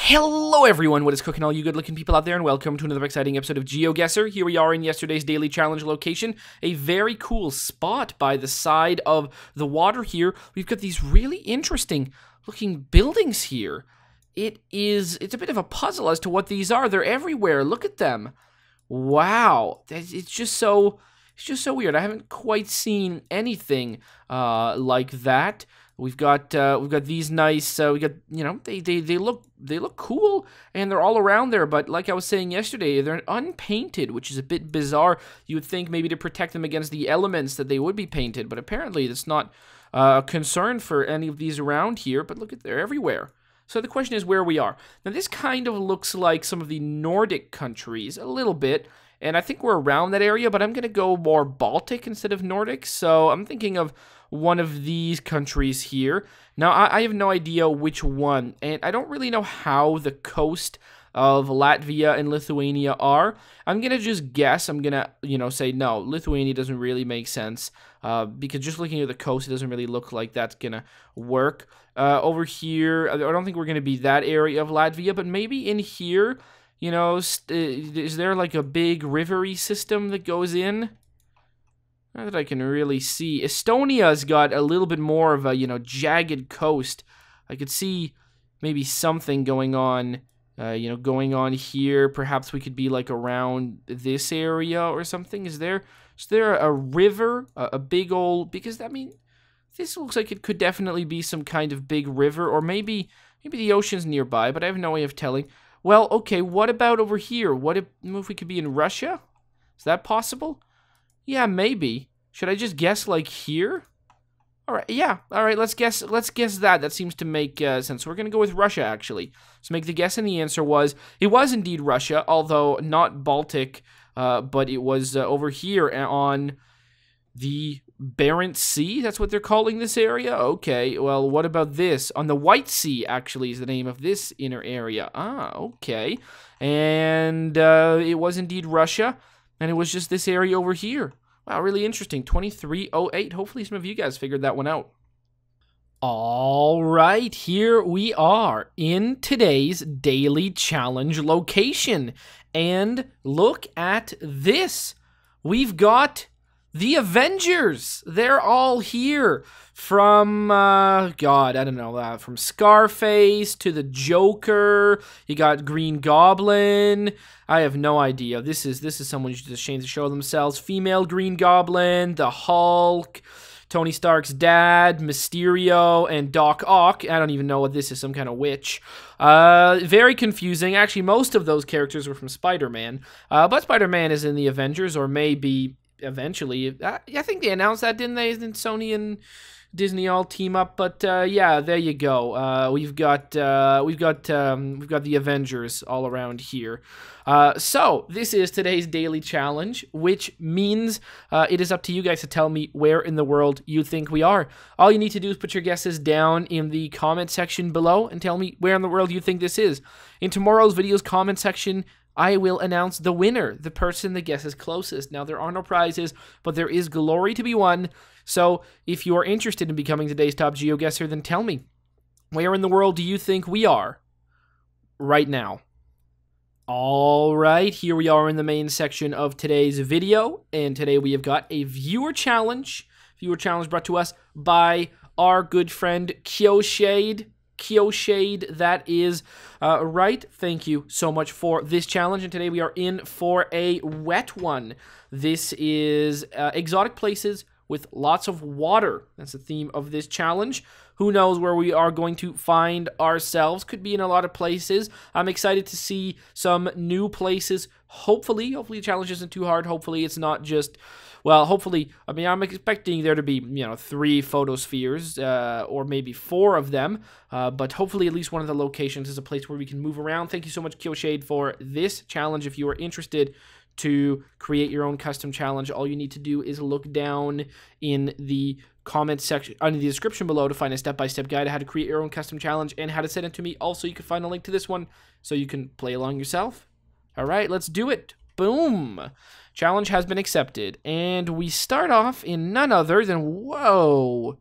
Hello everyone, what is cooking, all you good looking people out there, and welcome to another exciting episode of GeoGuessr. Here we are in yesterday's daily challenge location, a very cool spot by the side of the water here. We've got these really interesting looking buildings here. It's a bit of a puzzle as to what these are. They're everywhere, look at them. Wow, it's just so weird. I haven't quite seen anything like that. We've got these nice. We got, you know, they look cool, and they're all around there. But like I was saying yesterday, they're unpainted, which is a bit bizarre. You would think maybe to protect them against the elements that they would be painted, but apparently that's not a concern for any of these around here. But look at, they're everywhere. So the question is where we are. Now this kind of looks like some of the Nordic countries a little bit. And I think we're around that area, but I'm going to go more Baltic instead of Nordic. So I'm thinking of one of these countries here. Now, I have no idea which one, and I don't really know how the coast of Latvia and Lithuania are. I'm going to just guess. I'm going to, say, no, Lithuania doesn't really make sense, because just looking at the coast, it doesn't really look like that's going to work. Over here, I don't think we're going to be that area of Latvia, but maybe in here, is there like a big rivery system that goes in? Not that I can really see. Estonia's got a little bit more of a, jagged coast. I could see maybe something going on, going on here. Perhaps we could be like around this area or something. Is there a river, a big old, because this looks like it could definitely be some kind of big river, or maybe the ocean's nearby, but I have no way of telling. Well, okay, what about over here? What if we could be in Russia? Is that possible? Yeah, maybe. Should I just guess like here? All right, yeah. All right, let's guess that. That seems to make sense. So we're going to go with Russia, actually. So make the guess, and the answer was, it was indeed Russia, although not Baltic, but it was over here on the Barents Sea. That's what they're calling this area? Okay, well, what about this? On the White Sea, actually, is the name of this inner area. Ah, okay. And it was indeed Russia, and it was just this area over here. Wow, really interesting. 2308. Hopefully some of you guys figured that one out. All right, here we are in today's daily challenge location. And look at this. We've got the Avengers. They're all here. From, God, I don't know, from Scarface to the Joker. You got Green Goblin. I have no idea. This is someone who's just ashamed to show themselves. Female Green Goblin, the Hulk, Tony Stark's dad, Mysterio, and Doc Ock. I don't even know what this is, some kind of witch. Very confusing. Actually, most of those characters were from Spider-Man. But Spider-Man is in the Avengers, or maybe eventually. I think they announced that, didn't they? Didn't Sony and Disney all team up? But yeah, there you go. We've got the Avengers all around here. So this is today's daily challenge, which means it is up to you guys to tell me where in the world you think we are. All you need to do is put your guesses down in the comment section below and tell me where in the world you think this is. In tomorrow's video's comment section, I will announce the winner, the person that guesses closest. Now, there are no prizes, but there is glory to be won. So if you are interested in becoming today's top GeoGuessr, then tell me, where in the world do you think we are right now? All right, here we are in the main section of today's video, and today we have got a viewer challenge. Viewer challenge brought to us by our good friend Geosettr. That is right. Thank you so much for this challenge, and today we are in for a wet one. This is exotic places with lots of water. That's the theme of this challenge. Who knows where we are going to find ourselves? Could be in a lot of places. I'm excited to see some new places. Hopefully the challenge isn't too hard. Hopefully it's not just, well, hopefully, I'm expecting there to be, 3 photospheres, or maybe 4 of them, but hopefully at least one of the locations is a place where we can move around. Thank you so much, Geosettr, for this challenge. If you are interested to create your own custom challenge, all you need to do is look down in the comment section, under the description below, to find a step-by-step guide on how to create your own custom challenge and how to send it to me. Also, you can find a link to this one so you can play along yourself. All right, let's do it. Boom. Challenge has been accepted. And we start off in none other than, whoa.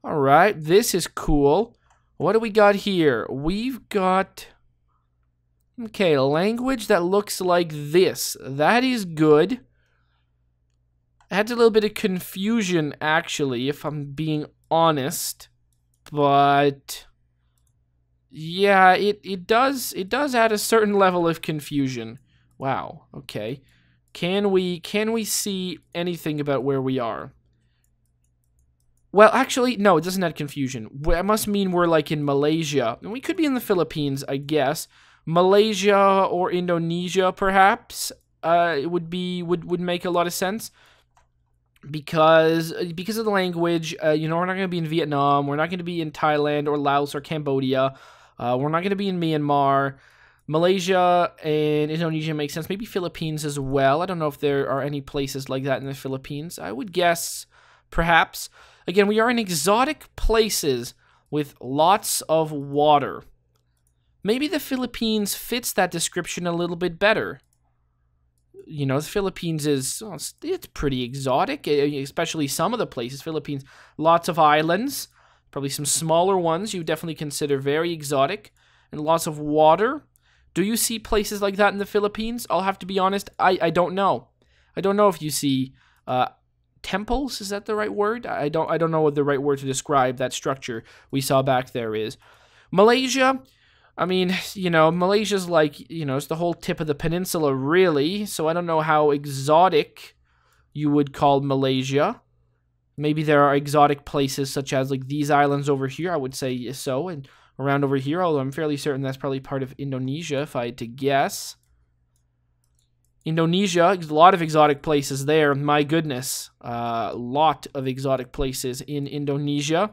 All right, this is cool. What do we got here? We've got Okay, a language that looks like this. That is good. Adds a little bit of confusion, actually, if I'm being honest. But yeah, it does add a certain level of confusion. Wow. Okay. Can we see anything about where we are? Well, actually, no, it doesn't add confusion. It must mean we're like in Malaysia. And we could be in the Philippines, I guess. Malaysia or Indonesia, perhaps. It would make a lot of sense. Because of the language, we're not going to be in Vietnam. We're not going to be in Thailand or Laos or Cambodia. We're not going to be in Myanmar. Malaysia and Indonesia makes sense. Maybe Philippines as well. I don't know if there are any places like that in the Philippines. I would guess perhaps. Again, we are in exotic places with lots of water. Maybe the Philippines fits that description a little bit better. The Philippines is, it's pretty exotic, especially some of the places. Philippines, lots of islands, probably some smaller ones you definitely consider very exotic, and lots of water. Do you see places like that in the Philippines? I'll have to be honest, I don't know. I don't know if you see temples, is that the right word? I don't know what the right word to describe that structure we saw back there is. Malaysia, I mean, Malaysia's like, it's the whole tip of the peninsula, really. So I don't know how exotic you would call Malaysia. Maybe there are exotic places such as like these islands over here. I would say so. And around over here, although I'm fairly certain that's probably part of Indonesia, if I had to guess. Indonesia, a lot of exotic places there. My goodness. A lot of exotic places in Indonesia.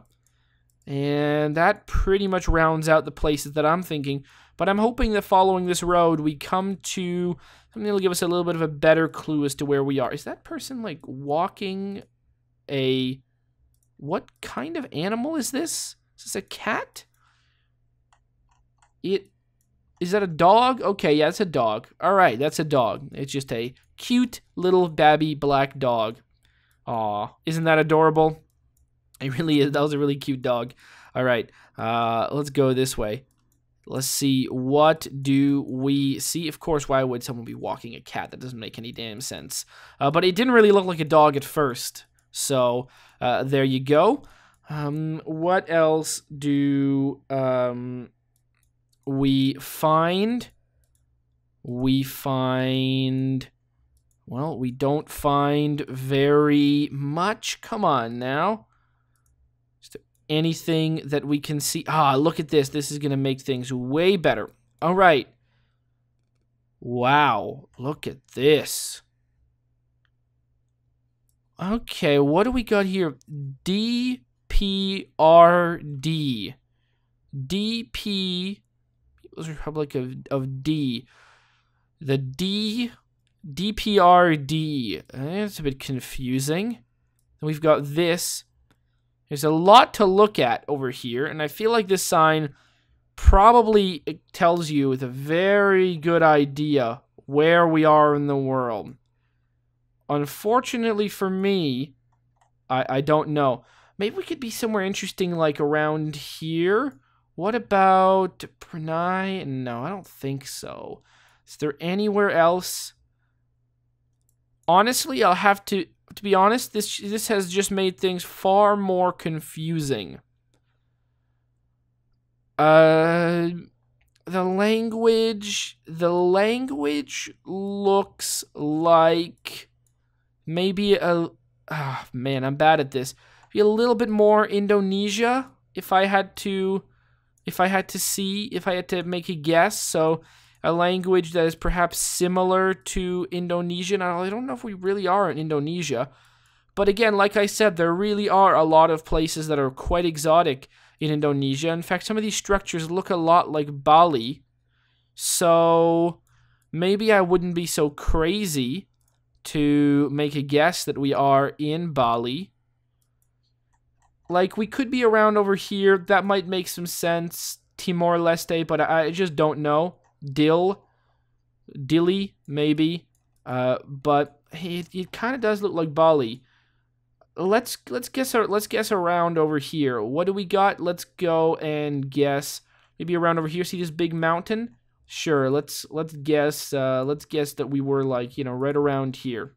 And that pretty much rounds out the places that I'm thinking. But I'm hoping that following this road, we come to something that'll give us a little bit of a better clue as to where we are. Is that person, like, walking a... What kind of animal is this? Is this a cat? Is that a dog? Okay, yeah, it's a dog. All right, that's a dog. It's just a cute little babby black dog. Aw, isn't that adorable? It really is. That was a really cute dog. All right, let's go this way. Let's see. What do we see? Of course, why would someone be walking a cat? That doesn't make any damn sense. But it didn't really look like a dog at first. So there you go. What else do we find? Well, we don't find very much. Come on now. Is there anything that we can see? Ah, look at this. This is going to make things way better. All right. Wow. Look at this. Okay, what do we got here? DPRD. People's Republic of D. The DPRD. It's a bit confusing. And we've got this. There's a lot to look at over here, and I feel like this sign probably tells you with a very good idea where we are in the world. Unfortunately for me, I don't know. Maybe we could be somewhere interesting like around here. What about Brunei? No, I don't think so. Is there anywhere else? Honestly, I'll have to be honest, this has just made things far more confusing. The language looks like maybe man, I'm bad at this. Be a little bit more Indonesia if I had to make a guess. So a language that is perhaps similar to Indonesian. I don't know if we really are in Indonesia. But again, like I said, there really are a lot of places that are quite exotic in Indonesia. In fact, some of these structures look a lot like Bali. So maybe I wouldn't be so crazy to make a guess that we are in Bali. Like, we could be around over here. That might make some sense. Timor-Leste, but I just don't know. Dili, maybe. But it kind of does look like Bali. Let's guess around over here. What do we got? Let's go and guess. Maybe around over here. See this big mountain? Sure, let's guess that we were like, right around here.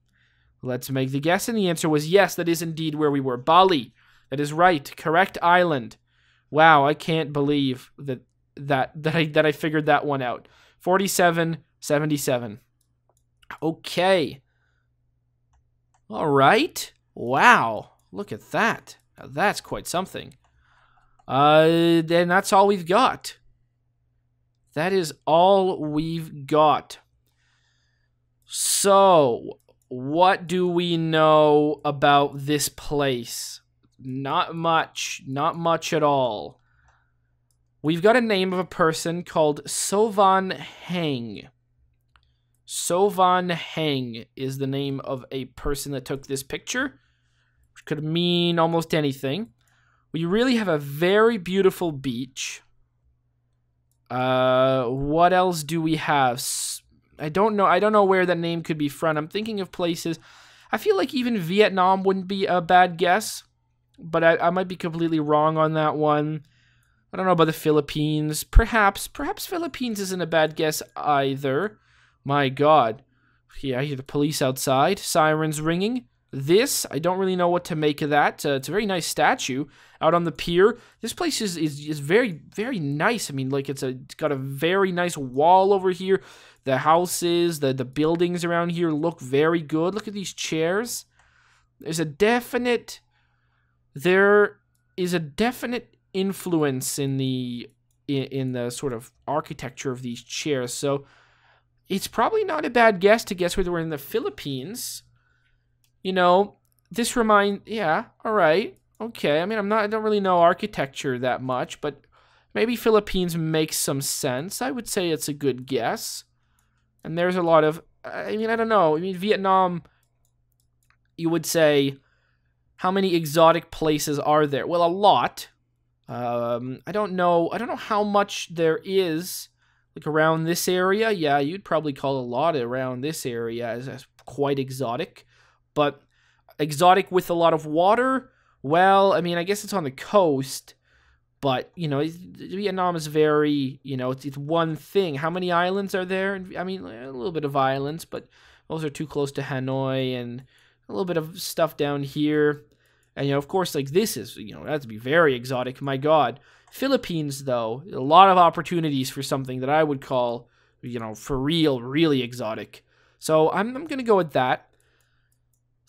Let's make the guess, and the answer was yes, that is indeed where we were. Bali. That is right. Correct island. Wow, I can't believe that I figured that one out. 4777. Okay. All right. Wow. Look at that. Now that's quite something. Then that's all we've got. That is all we've got. So, what do we know about this place? Not much. Not much at all. We've got a name of a person called Sovan Heng. Sovan Heng is the name of a person that took this picture. Which could mean almost anything. We really have a very beautiful beach. What else do we have? I don't know where that name could be from. I'm thinking of places. I feel like even Vietnam wouldn't be a bad guess. But I might be completely wrong on that one. I don't know about the Philippines. Perhaps Philippines isn't a bad guess either. My God. Yeah, I hear the police outside. Sirens ringing. This, I don't really know what to make of that. It's a very nice statue out on the pier. This place is very, very nice. I mean, like, it's got a very nice wall over here. The houses, the buildings around here look very good. Look at these chairs. There is a definite influence in the sort of architecture of these chairs. So it's probably not a bad guess to guess whether we're in the Philippines. Yeah, all right. Okay. I mean, I don't really know architecture that much, but maybe Philippines makes some sense. I would say it's a good guess. And there's a lot of, I don't know. I mean, Vietnam, you would say, how many exotic places are there? Well, a lot. I don't know how much there is, like, around this area. Yeah, you'd probably call a lot around this area as quite exotic. But exotic with a lot of water, well, I mean, I guess it's on the coast. But, Vietnam is very, it's one thing. How many islands are there? I mean, a little bit of islands, but those are too close to Hanoi, and a little bit of stuff down here. And, of course, like, this is, that to be very exotic. My God. Philippines, though, a lot of opportunities for something that I would call, for real, really exotic. So I'm going to go with that.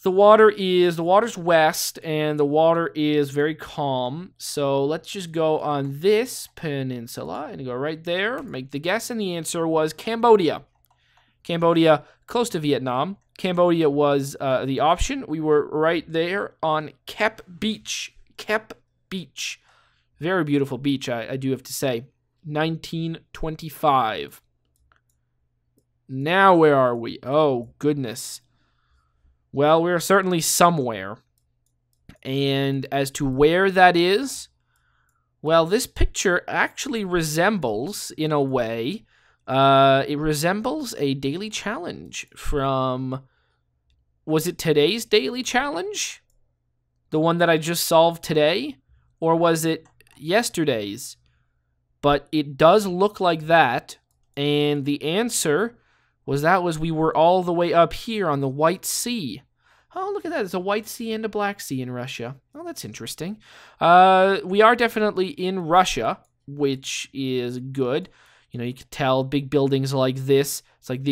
The water's west, and the water is very calm. So let's just go on this peninsula and go right there, make the guess, and the answer was Cambodia. Cambodia, close to Vietnam. Cambodia was the option. We were right there on Kep Beach. Kep Beach. Very beautiful beach, I do have to say. 1925. Now where are we? Oh, goodness. Well, we're certainly somewhere. And as to where that is, well, this picture actually resembles, in a way, it resembles a daily challenge from, was it today's daily challenge? The one that I just solved today? Or was it yesterday's? But it does look like that. And the answer was we were all the way up here on the White Sea. Oh, look at that. There's a White Sea and a Black Sea in Russia. Oh, that's interesting. We are definitely in Russia, which is good. You can tell big buildings like this. It's like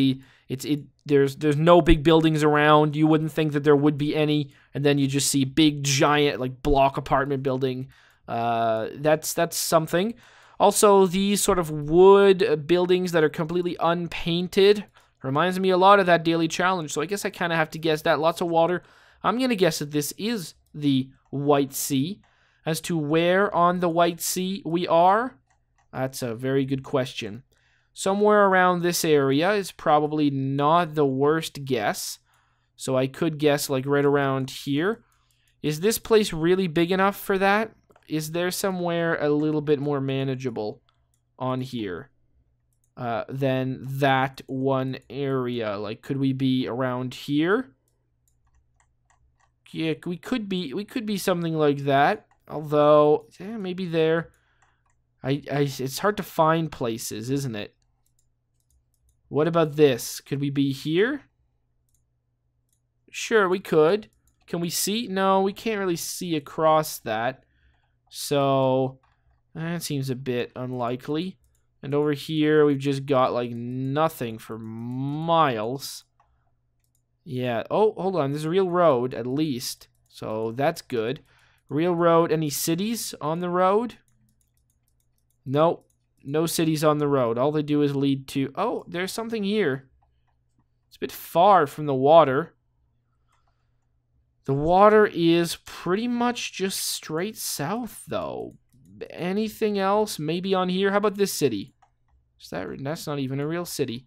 there's no big buildings around. You wouldn't think that there would be any, and then you just see big giant like block apartment building. That's something. Also, these sort of wood buildings that are completely unpainted reminds me a lot of that daily challenge. So I guess I kind of have to guess that. Lots of water. I'm going to guess that this is the White Sea. As to where on the White Sea we are, that's a very good question. Somewhere around this area is probably not the worst guess. So I could guess like right around here. Is this place really big enough for that? Is there somewhere a little bit more manageable on here than that one area? Like, could we be around here? Yeah, we could be something like that. Although, maybe there. It's hard to find places, isn't it? What about this? Could we be here? Sure, we could. Can we see? No, we can't really see across that. So, that seems a bit unlikely. And over here, we've just got, like, nothing for miles. Yeah. Oh, hold on. There's a real road, at least. So, that's good. Real road. Any cities on the road? Nope. No cities on the road. All they do is lead to... Oh, there's something here. It's a bit far from the water. The water is pretty much just straight south, though. Anything else? Maybe on here? How about this city? That's not even a real city.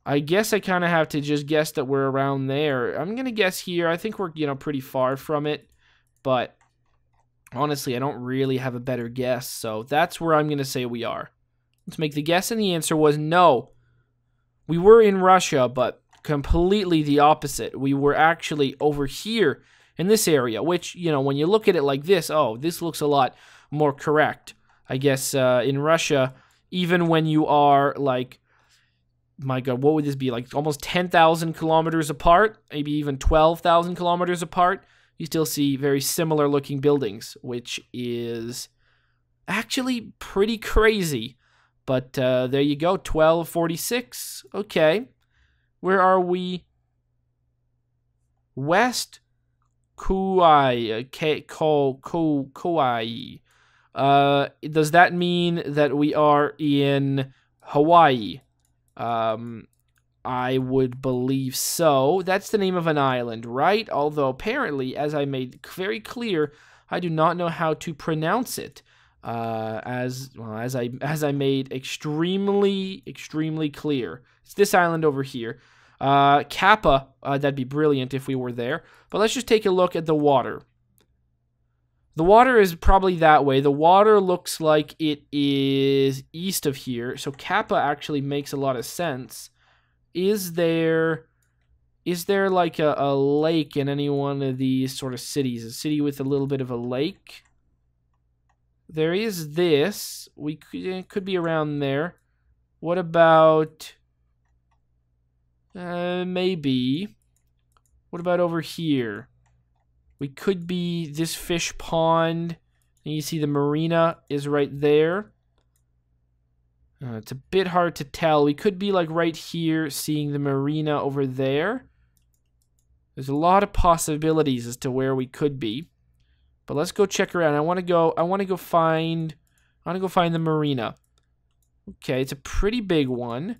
I guess I kind of have to just guess that we're around there. I'm going to guess here. I think we're, pretty far from it. But honestly, I don't really have a better guess. So that's where I'm going to say we are. Let's make the guess, and the answer was no. We were in Russia, but completely the opposite. We were actually over here in this area, which, when you look at it like this, oh, this looks a lot more correct. I guess in Russia, even when you are like, my God, what would this be? Like almost 10,000 kilometers apart, maybe even 12,000 kilometers apart, you still see very similar looking buildings, which is actually pretty crazy. But there you go, 1246. Okay. Where are we? West Kauai. Kauai. Does that mean that we are in Hawaii? I would believe so. That's the name of an island, right? Although apparently, as I made very clear, I do not know how to pronounce it. As I made extremely clear. It's this island over here. Kappa, that'd be brilliant if we were there. But let's just take a look at the water. The water is probably that way. The water looks like it is east of here. So Kappa actually makes a lot of sense. Is there like a lake in any one of these sort of cities? A city with a little bit of a lake? There is this. It could be around there. What about... maybe. What about over here? We could be this fish pond. And you see the marina is right there. It's a bit hard to tell. We could be like right here, seeing the marina over there. There's a lot of possibilities as to where we could be. But let's go check around. I want to go find the marina. Okay, it's a pretty big one.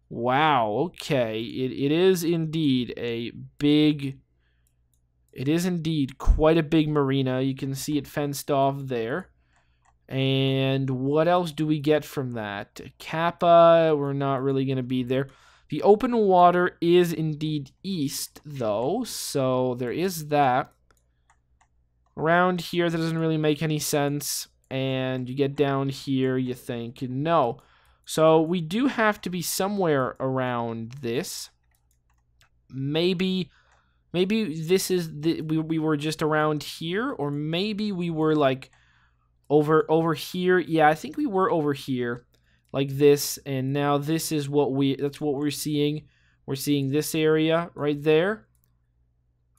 Wow, okay. It is indeed quite a big marina. You can see it fenced off there. And what else do we get from that? Kappa, we're not really going to be there. The open water is indeed east, though, so there is that. Around here, that doesn't really make any sense. And you get down here, you think, no. So we do have to be somewhere around this. Maybe this is we were just around here, or maybe we were like over here. Yeah, I think we were over here, like this, and now this is that's what we're seeing. We're seeing this area right there.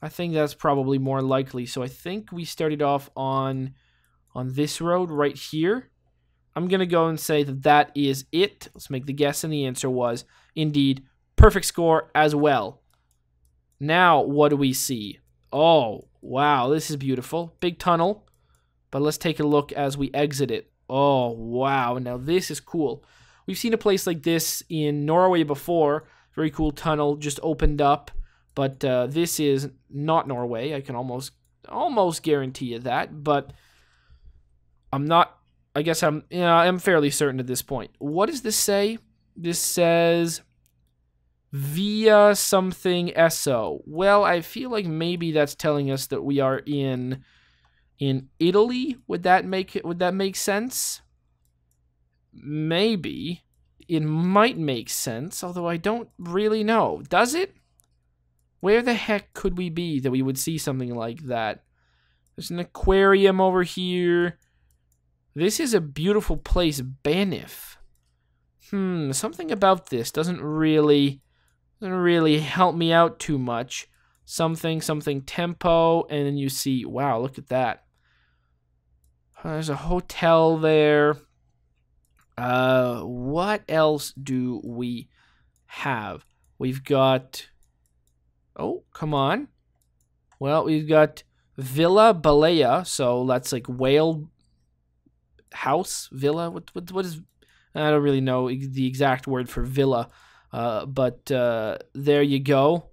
I think that's probably more likely. So I think we started off on this road right here. I'm going to go and say that is it. Let's make the guess, and the answer was indeed perfect score as well. Now, what do we see? Oh, wow, this is beautiful. Big tunnel. But let's take a look as we exit it. Oh, wow, now this is cool. We've seen a place like this in Norway before. Very cool tunnel, just opened up. But this is not Norway. I can almost guarantee you that. But I'm not... I guess I'm fairly certain at this point. What does this say? This says via something SO. Well, I feel like maybe that's telling us that we are in Italy. Would that make sense? Maybe. It might make sense, although I don't really know. Does it? Where the heck could we be that we would see something like that? There's an aquarium over here. This is a beautiful place, Banif. Something about this doesn't really help me out too much. Something tempo, and then you see, wow, look at that. There's a hotel there. What else do we have? We've got, oh, come on. Well, we've got Villa Balea, so that's like whale house, villa. What is, I don't really know the exact word for villa, but there you go.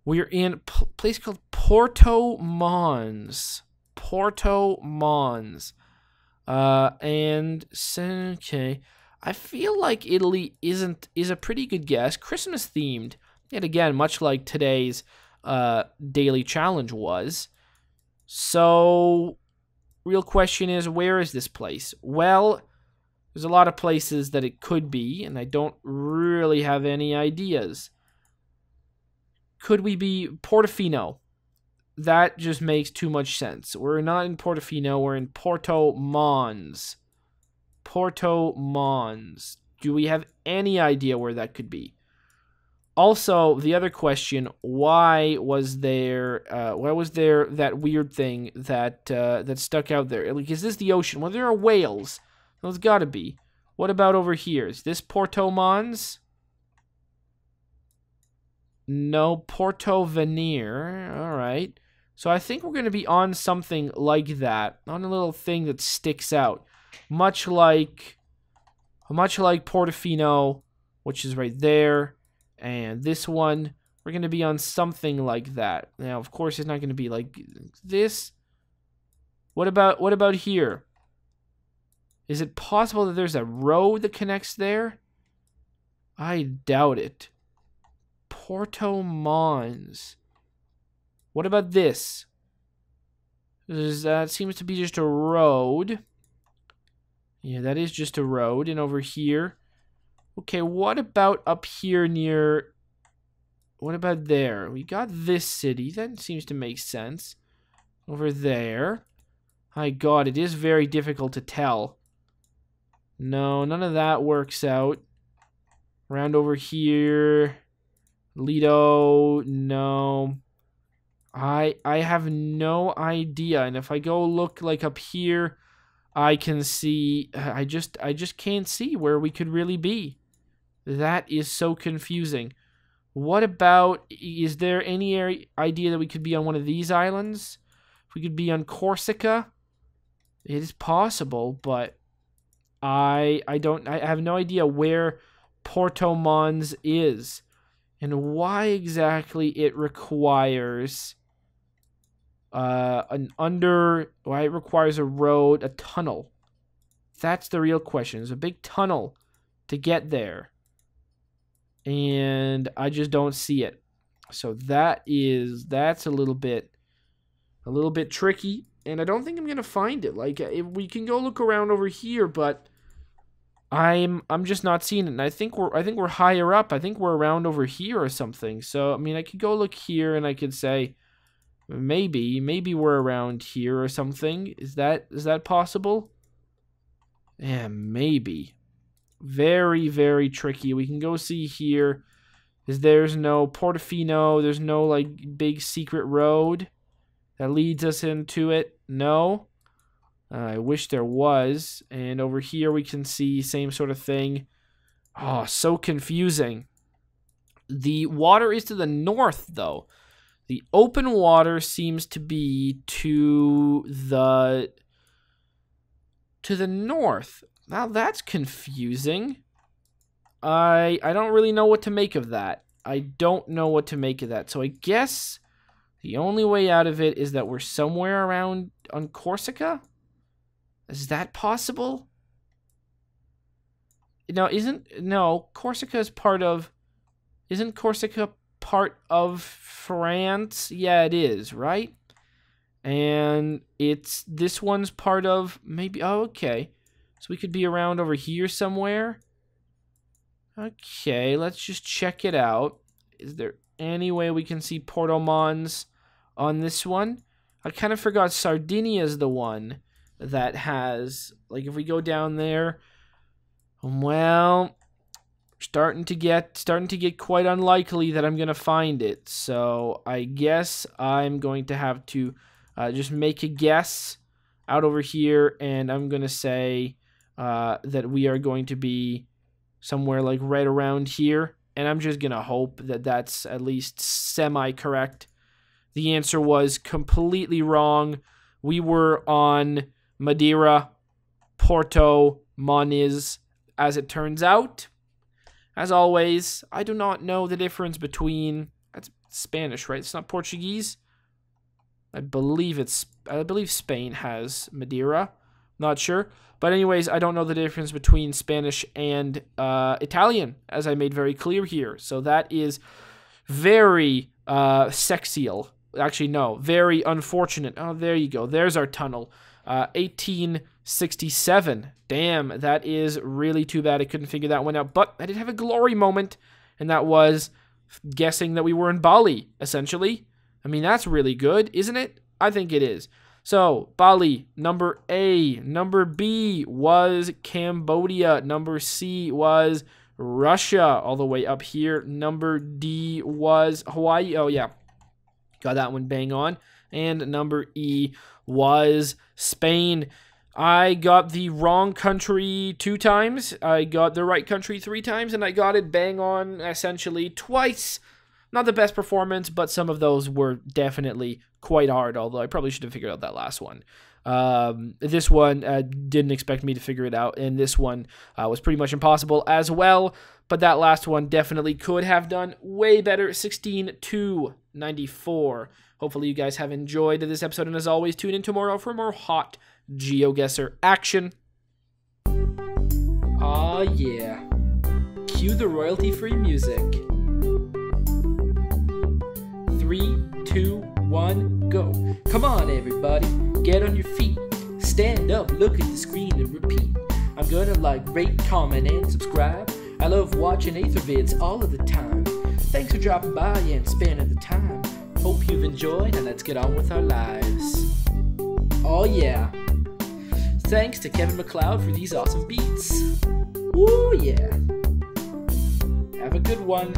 We're in a place called Porto Mons. Porto Mons. And okay, I feel like Italy is a pretty good guess. Christmas themed, yet again, much like today's daily challenge was. So, real question is, where is this place? Well, there's a lot of places that it could be, and I don't really have any ideas. Could we be Portofino? That just makes too much sense. We're not in Portofino, we're in Porto Mons. Porto Mons. Do we have any idea where that could be? Also, the other question, why was there that weird thing that that stuck out there? Like, is this the ocean? Well, there are whales. There's gotta be. What about over here? Is this Porto Mons? No, Porto Venir. All right. So I think we're going to be on something like that, on a little thing that sticks out, much like Portofino, which is right there, and this one. We're going to be on something like that. Now, of course, it's not going to be like this. What about here? Is it possible that there's a road that connects there? I doubt it. Porto Mons. What about this? That seems to be just a road. Yeah, that is just a road. And over here. Okay, what about up here near... What about there? We got this city. That seems to make sense. Over there. My God, it is very difficult to tell. No, none of that works out. Around over here. Lido, no. I have no idea. And if I go look like up here, I can see, I just can't see where we could really be. That is so confusing. What about, is there any idea that we could be on one of these islands? If we could be on Corsica? It is possible, but I have no idea where Porto Mons is. And why exactly it requires why it requires a road, a tunnel. That's the real question. There's a big tunnel to get there. And I just don't see it. So that's a little bit tricky. And I don't think I'm gonna find it. Like, if we can go look around over here, but I'm just not seeing it. And I think we're higher up. I think we're around over here or something. So I mean, I could go look here and I could say maybe we're around here or something. Is that possible? Yeah, maybe. Very, very tricky. We can go see here. There's no Portofino. There's no like big secret road that leads us into it. No. I wish there was. And over here we can see same sort of thing. Oh, so confusing. The water is to the north, though. The open water seems to be to the north. Now that's confusing. I don't really know what to make of that. I don't know what to make of that. So I guess the only way out of it is that we're somewhere around on Corsica? Is that possible? No, Corsica is part of... Isn't Corsica part of France? Yeah, it is, right? And this one's part of maybe... Oh, okay. So we could be around over here somewhere. Okay, let's just check it out. Is there any way we can see Porto Mons on this one? I kind of forgot Sardinia is the one that has... Like, if we go down there... Well, starting to get quite unlikely that I'm gonna find it. So I guess I'm going to have to just make a guess out over here, and I'm gonna say that we are going to be somewhere like right around here, and I'm just gonna hope that that's at least semi-correct. The answer was completely wrong. We were on Madeira, Porto, Moniz, as it turns out. As always, I do not know the difference between... That's Spanish, right? It's not Portuguese. I believe Spain has Madeira. Not sure. But anyways, I don't know the difference between Spanish and Italian, as I made very clear here. So that is very sexial. Actually, no. Very unfortunate. Oh, there you go. There's our tunnel. 1867. Damn, that is really too bad I couldn't figure that one out. But I did have a glory moment, and that was guessing that we were in Bali, essentially. I mean, that's really good, isn't it? I think it is. So, Bali, number A. Number B was Cambodia. Number C was Russia, all the way up here. Number D was Hawaii. Oh, yeah. Got that one bang on. And number E was Spain. I got the wrong country 2 times. I got the right country 3 times, and I got it bang on essentially twice. Not the best performance, but some of those were definitely quite hard, although I probably should have figured out that last one. This one didn't expect me to figure it out, and this one was pretty much impossible as well, but that last one definitely could have done way better. 16 to 94. Hopefully you guys have enjoyed this episode, and as always, tune in tomorrow for more hot GeoGuessr action. Aw, yeah. Cue the royalty-free music. 3, 2, 1, go. Come on, everybody. Get on your feet. Stand up, look at the screen, and repeat. I'm gonna like, rate, comment, and subscribe. I love watching Ather vids all of the time. Thanks for dropping by and spending the time. Hope you've enjoyed, and let's get on with our lives. Oh yeah. Thanks to Kevin MacLeod for these awesome beats. Woo yeah. Have a good one.